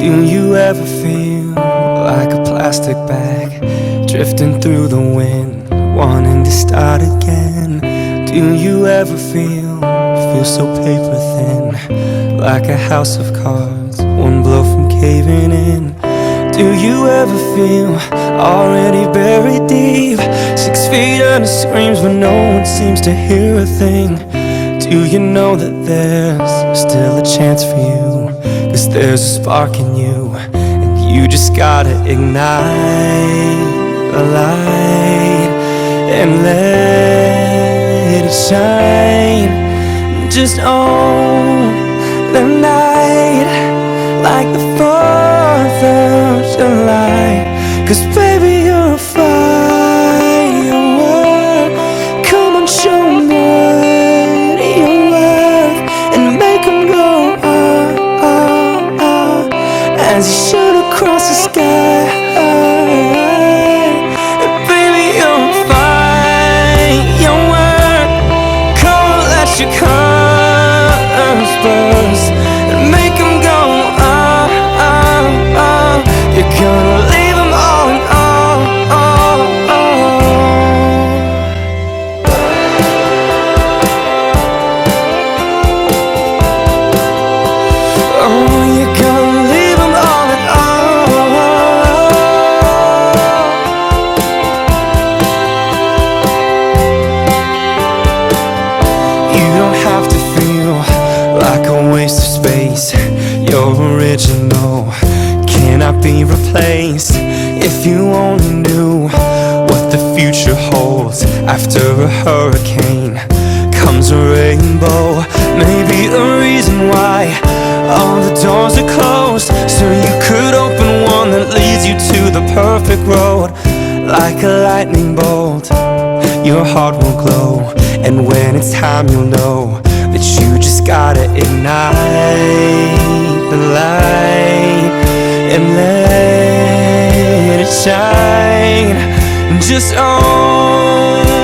Do you ever feel like a plastic bag drifting through the wind, wanting to start again? Do you ever feel so paper thin, like a house of cards, one blow from caving in? Do you ever feel already buried deep, 6 feet under screams when no one seems to hear a thing? Do you know that there's still a chance for you? 'Cause there's a spark in you, and you just gotta ignite the light and let it shine. Just own the night like the 4th of July. 'Cause baby, you're a firework. Come on, show 'em what you're worth, and make 'em go as you shoot across the sky. And baby, you're a firework. Come on, let your colors burst and make 'em go You're gonna leave 'em all in all. Oh, you're gonna leave 'em all in all. You don't have to feel like a waste of space. You're original, cannot be replaced. If you only knew what the future holds, after a hurricane comes a rainbow. Maybe the reason why all the doors are closed, so you could open one that leads you to the perfect road. Like a lightning bolt, your heart will glow, and when it's time you'll know that you just gotta ignite the light and let it shine. Just own